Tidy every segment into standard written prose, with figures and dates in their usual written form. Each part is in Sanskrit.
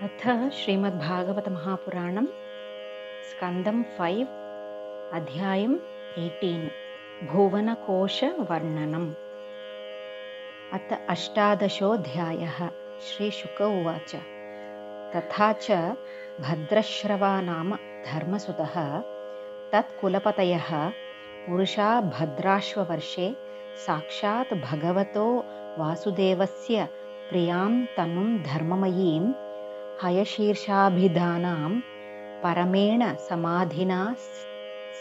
अथ श्रीमद्भागवतमहापुराणं स्कन्दं 5 अध्यायम् 18 भुवनकोशवर्णनम्। अथ अष्टादशोऽध्यायः। श्रीशुक उवाच। तथा च भद्रश्रवा नाम धर्मसुतः तत्कुलपतयः पुरुषा भद्राश्ववर्षे साक्षात् भगवतो वासुदेवस्य प्रियां तनुं धर्ममयीं हयशीर्षाभिधानां परमेण समाधिना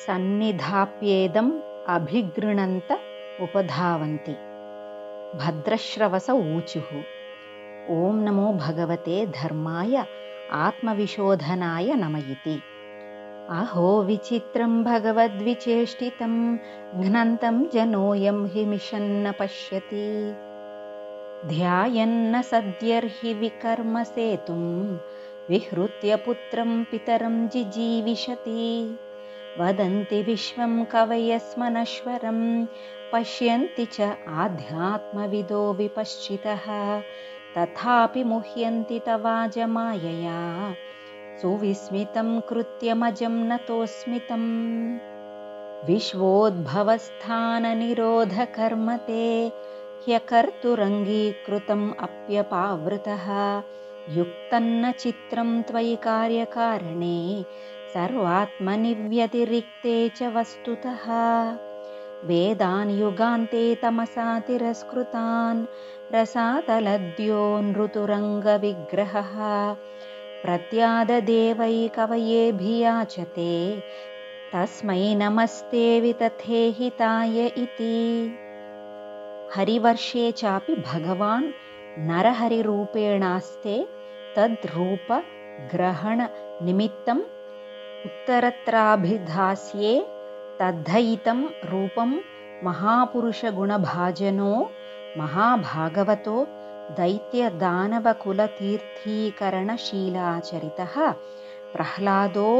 सन्निधाप्येदम् अभिगृणन्त उपधावन्ति। भद्रश्रवस ऊचुः। ॐ नमो भगवते धर्माय आत्मविशोधनाय नम इति। अहो विचित्रं भगवद्विचेष्टितं घ्नन्तं जनोऽयं हि मिषन्न पश्यति। ध्यायन्न सद्यर्हि विकर्मसेतुं विहृत्य पुत्रं पितरं जिजीविषति। वदन्ति विश्वं कवयस्मनश्वरं पश्यन्ति च आध्यात्मविदो विपश्चितः। तथापि मुह्यन्ति तवाजमायया सुविस्मितं कृत्यमजं नतोऽस्मितम्। विश्वोद्भवस्थाननिरोधकर्म ते ह्यकर्तुरङ्गीकृतम् अप्यपावृतः। युक्तन्न चित्रं त्वयि कार्यकारणे सर्वात्मनि व्यतिरिक्ते च वस्तुतः। वेदान् युगान्ते तमसा तिरस्कृतान् रसातलद्यो नृतुरङ्गविग्रहः। प्रत्याददेवै कवयेऽभियाचते तस्मै नमस्ते वितथे हिताय इति। हरिवर्षे चापि भगवान् नरहरिरूपेणास्ते तद्रूपग्रहणनिमित्तम् उत्तरत्राभिधास्ये। तद्धयितं रूपं महापुरुषगुणभाजनो महाभागवतो दैत्यदानवकुलतीर्थीकरणशीलाचरितः प्रह्लादो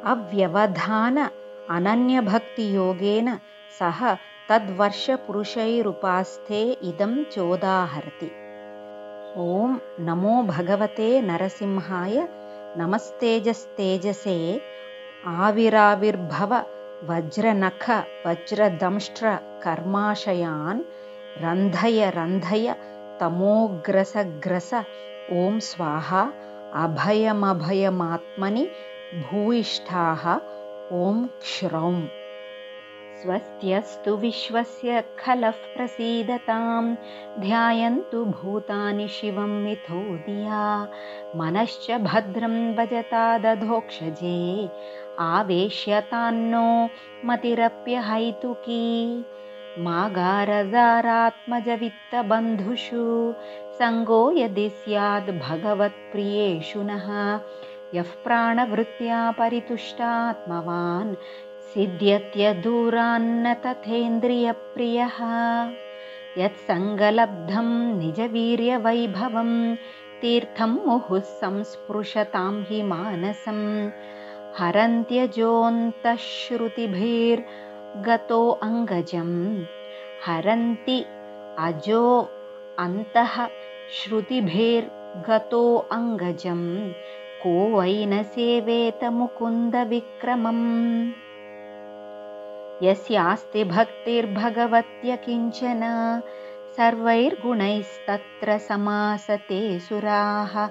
अव्यवधान अनन्यभक्तियोगेन सह तद्वर्षपुरुषैरुपास्ते इदं चोदाहरति। ॐ नमो भगवते नरसिंहाय नमस्तेजस्तेजसे आविराविर्भव वज्रनख वज्रदंष्ट्र कर्माशयान् रन्धय रन्धय तमोग्रसग्रस। ॐ स्वाहा अभयमभयमात्मनि भूयिष्ठाः। ॐ क्षरौं स्वस्त्यस्तु विश्वस्य खलः प्रसीदतां ध्यायन्तु भूतानि शिवं मिथो धिया मनश्च भद्रं भजता दधोक्षजे आवेश्यतान्नो मतिरप्यहैतुकी। मागारजारात्मजवित्तबन्धुषु सङ्गो यदि स्याद् भगवत्प्रियेषु नः। यः प्राणवृत्त्या परितुष्टात्मवान् सिद्ध्यत्यदूरान्न तथेन्द्रियप्रियः। यत्सङ्गलब्धं निजवीर्यवैभवं तीर्थं मुहुः संस्पृशतां हि मानसं। हरन्त्यजोऽन्तःश्रुतिभिर्गतो अङ्गजं हरन्ति अजो अन्तः श्रुतिभिर्गतो अङ्गजं को वै न सेवेत मुकुन्दविक्रमम्। यस्यास्ति भक्तिर्भगवत्य किञ्चन सर्वैर्गुणैस्तत्र समासते सुराः।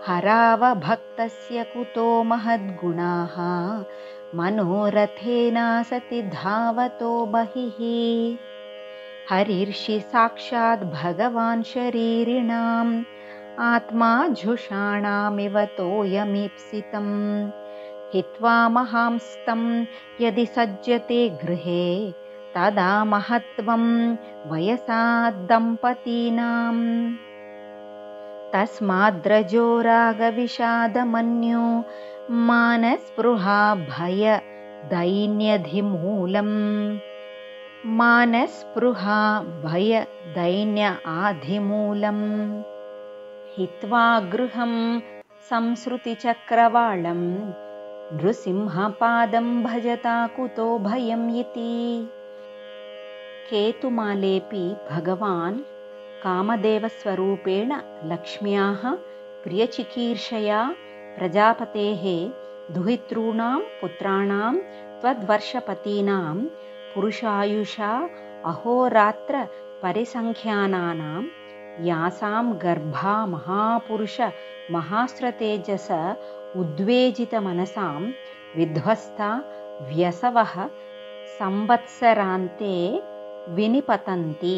हरावभक्तस्य कुतो महद्गुणाः मनोरथेनासति धावतो बहिः। हरिर्षि साक्षात् भगवान् शरीरिणाम् आत्मा झुषाणामिव तोयमीप्सितम्। हित्वा महांस्तं यदि सज्जते गृहे तदा महत्त्वं वयसा दम्पतीनाम्। तस्माद्रजो रागविषादमन्यो मानस्पृहा भयदैन्यधिमूलम्। मानस्पृहा भयदैन्य आधिमूलम्। हित्वा गृहं संसृतिचक्रवाळं नृसिंहपादं भजता कुतो भयम् इति। केतुमालेऽपि भगवान् कामदेवस्वरूपेण लक्ष्म्याः प्रियचिकीर्षया प्रजापतेः दुहितॄणां पुत्राणां त्वद्वर्षपतीनां पुरुषायुषा अहोरात्र परिसङ्ख्यानानां यासां गर्भा महापुरुष महास्त्रतेजस उद्वेजितमनसां विध्वस्ता व्यसवः संवत्सरान्ते विनिपतन्ति।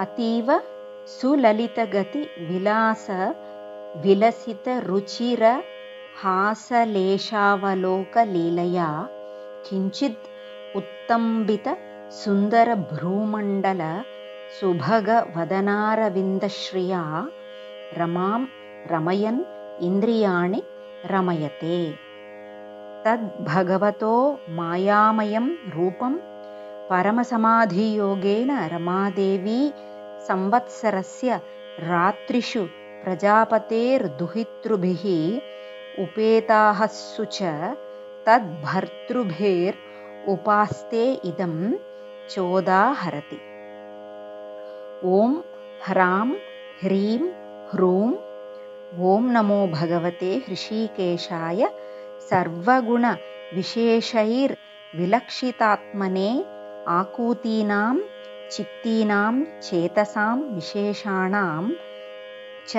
अतीव सुललितगति विलास विलसितरुचिर हासलेशावलोकलीलया किञ्चिद् उत्तम्बित सुन्दरभ्रूमण्डल सुभगवदनारविन्दश्रिया रमां रमयन् इन्द्रियाणि रमयते। तद्भगवतो मायामयं रूपं परमसमाधियोगेन रमादेवी संवत्सरस्य रात्रिषु प्रजापतेर्दुहितृभिः उपेताःसु च तद्भर्तृभिरुपास्ते इदं चोदाहरति। ॐ ह्रां ह्रीं ह्रूं ॐ नमो भगवते हृषीकेशाय सर्वगुणविशेषैर्विलक्षितात्मने आकूतीनां चित्तीनां चेतसां विशेषाणां च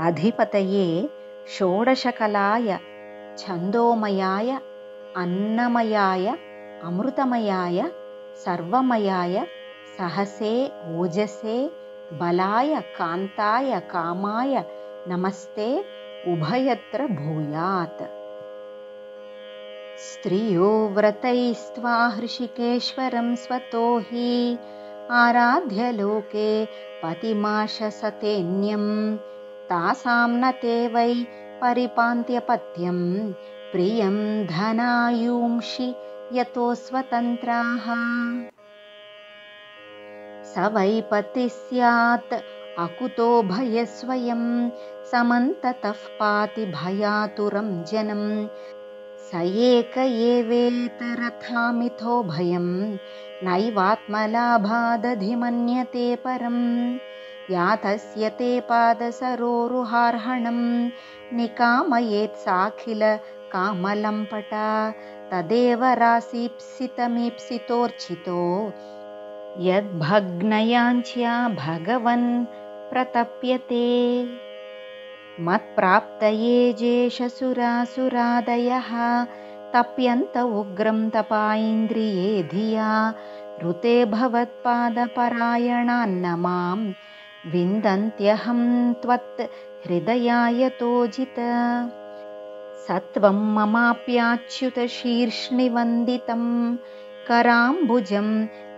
अधिपतये षोडशकलाय छन्दोमयाय अन्नमयाय अमृतमयाय सर्वमयाय सहसे ओजसे बलाय कान्ताय कामाय नमस्ते उभयत्र भूयात्। स्त्रियो व्रतैस्त्वा हृषिकेश्वरं स्वतो हि आराध्य लोके पतिमाशसतेऽन्यं तासां न ते वै परिपान्त्यपत्यं प्रियं धनायूंषि यतो स्वतन्त्राः। स वै पतिः स्यात् अकुतो भयस्वयं समन्ततः पाति भयातुरं जनं स एक एवेतरथामिथो भयं नैवात्मलाभादधिमन्यते परं यातस्य ते पादसरोरुहार्हणं निकामयेत् साखिल कामलम्पटा तदेव रासीप्सितमीप्सितोर्चितो यद्भग्नयाञ्च्या भगवन् प्रतप्यते। मत्प्राप्तये जेषसुरासुरादयः तप्यन्त उग्रं तपाइन्द्रिये धिया ऋते भवत्पादपरायणान्न मां विन्दन्त्यहं त्वत् हृदयायतोजित। सत्वं ममाप्याच्युत शीर्ष्णिवन्दितं कराम्बुजं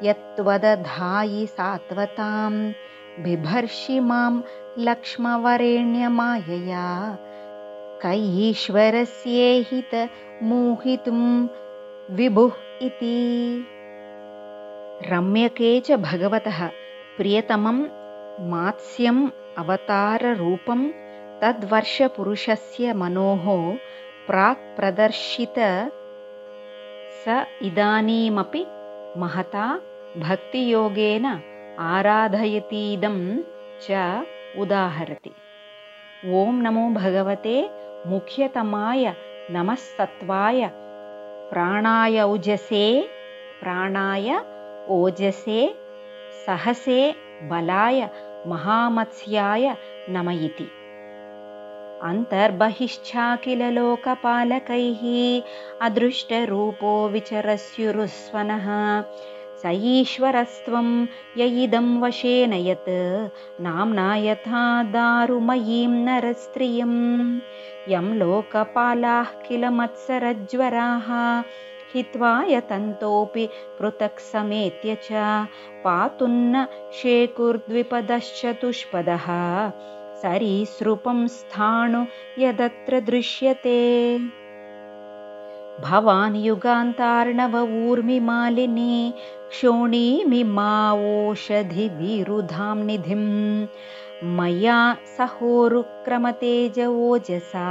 यत्त्वदधायि सात्वतां बिभर्षि मां लक्ष्मवरेण्यमायया कैश्वरस्येहित मोहितुं विभुः इति। रम्यके च भगवतः प्रियतमं मात्स्यम् अवताररूपं तद्वर्षपुरुषस्य मनोः प्राक्प्रदर्शित स इदानीमपि महता भक्तियोगेन आराधयतीदं च उदाहरति। ॐ नमो भगवते मुख्यतमाय नमस्तत्वाय प्राणाय ओजसे सहसे बलाय महामत्स्याय नम इति। अन्तर्बहिश्चाखिल लोकपालकैः अदृष्टरूपो विचरस्युरुस्वनः स ईश्वरस्त्वं य इदं वशेन यत् नाम्ना यथा दारुमयीं नरस्त्रियं यं लोकपालाः किल मत्सरज्वराः हित्वा यतन्तोऽपि पृथक् समेत्य च पातुन्न शेकुर्द्विपदश्चतुष्पदः सरीसृपं स्थाणु यदत्र दृश्यते। भवान् युगान्तार्णव ऊर्मिमालिनी क्षोणीमिमावोषधिविरुधां निधिं मया सहोरुक्रमतेज ओजसा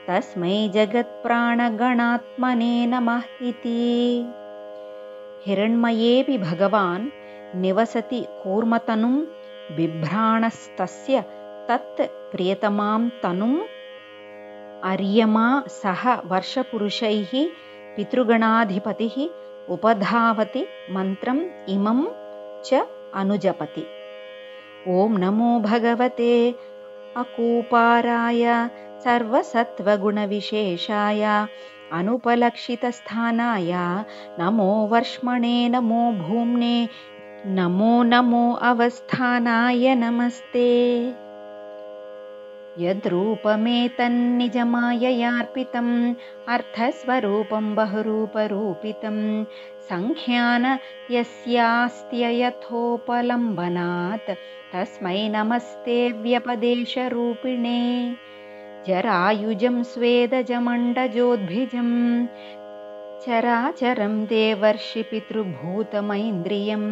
तस्मै जगत्प्राणगणात्मने नमः इति। हिरण्मयेऽपि भगवान् निवसति कूर्मतनुं बिभ्राणस्तस्य तत् प्रियतमां तनुम् अर्यमा सह वर्षपुरुषैः पितृगणाधिपतिः उपधावति मन्त्रम् इमं च अनुजपति। ॐ नमो भगवते अकूपाराय सर्वसत्त्वगुणविशेषाय अनुपलक्षितस्थानाय नमो वर्ष्मणे नमो भूम्ने नमो नमो अवस्थानाय नमस्ते। यद्रूपमेतन्निजमाययार्पितम् अर्थस्वरूपं बहुरूपरूपितं संख्यान यस्यास्त्ययथोपलम्बनात् तस्मै नमस्ते व्यपदेशरूपिणे। जरायुजं स्वेदजमण्डजोद्भिजं चराचरं देवर्षि पितृभूतमैन्द्रियं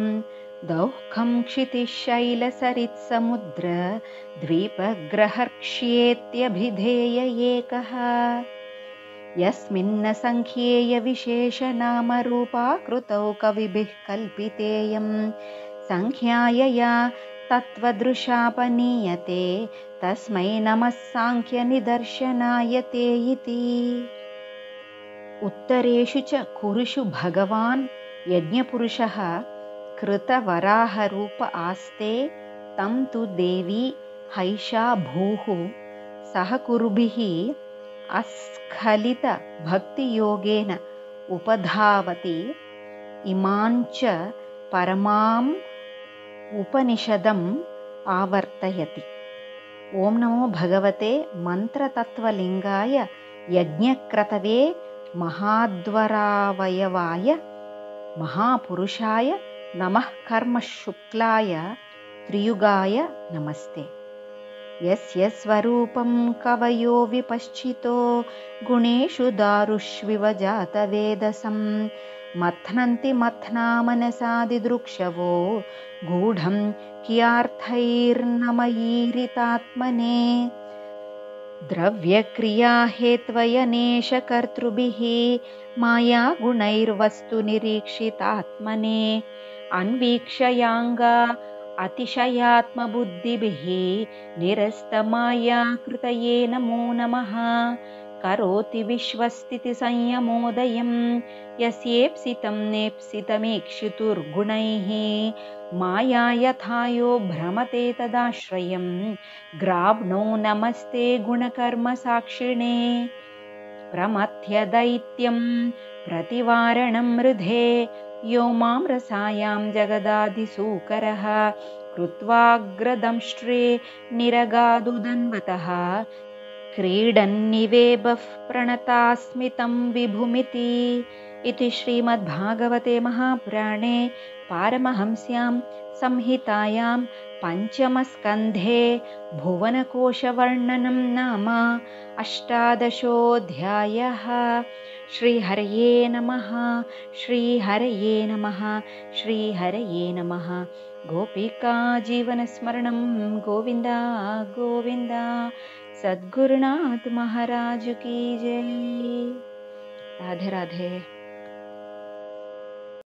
दौःखं क्षितिशैलसरित्समुद्र द्वीपग्रहर्क्ष्येत्यभिधेय एकः यस्मिन्न संख्येय विशेषनामरूपाकृतौ कविभिः कल्पितेयं संख्यायया तत्त्वदृशापनीयते तस्मै नमः सांख्यनिदर्शनाय ते इति। उत्तरेषु च कुरुषु भगवान् यज्ञपुरुषः कृतवराहरूप आस्ते तं तु देवी हैषा भूः सहकुरुभिः अस्खलितभक्तियोगेन उपधावति इमाञ्च परमाम् उपनिषदम् आवर्तयति। ॐ नमो भगवते मन्त्रतत्त्वलिङ्गाय यज्ञक्रतवे महाद्वरावयवाय महापुरुषाय नमः कर्मशुक्लाय त्रियुगाय नमस्ते। यस्य स्वरूपं कवयो विपश्चितो गुणेषु दारुष्विव जातवेदसं मथ्नन्ति मथ्ना मनसादिदृक्षवो गूढं कियार्थैर्नमयीरितात्मने द्रव्यक्रियाहेत्वयनेशकर्तृभिः मायागुणैर्वस्तुनिरीक्षितात्मने अन्वीक्षयाङ्गा अतिशयात्मबुद्धिभिः निरस्तमायाकृतये नमो नमः। करोति विश्वस्थितिसंयमोदयं यस्येप्सितं नेप्सितमीक्षितुर्गुणैः माया यथायो भ्रमते तदाश्रयं ग्राव्णो नमस्ते गुणकर्मसाक्षिणे। प्रमथ्यदैत्यं प्रतिवारणं मृधे यो मां रसायां जगदाधिसूकरः कृत्वाग्रदंष्ट्रे निरगादुदन्वतः क्रीडन्निवेबः प्रणतास्मितं विभुमिति। इति श्रीमद्भागवते महापुराणे पारमहंस्यां संहितायां पञ्चमस्कन्धे भुवनकोशवर्णनं नाम 18 श्रीहरये नमः। श्रीहरये नमः। श्रीहरये नमः। गोपिका जीवनस्मरणं गोविन्द गोविन्द। सद्गुरुनाथ महाराज की जय। राधे राधे।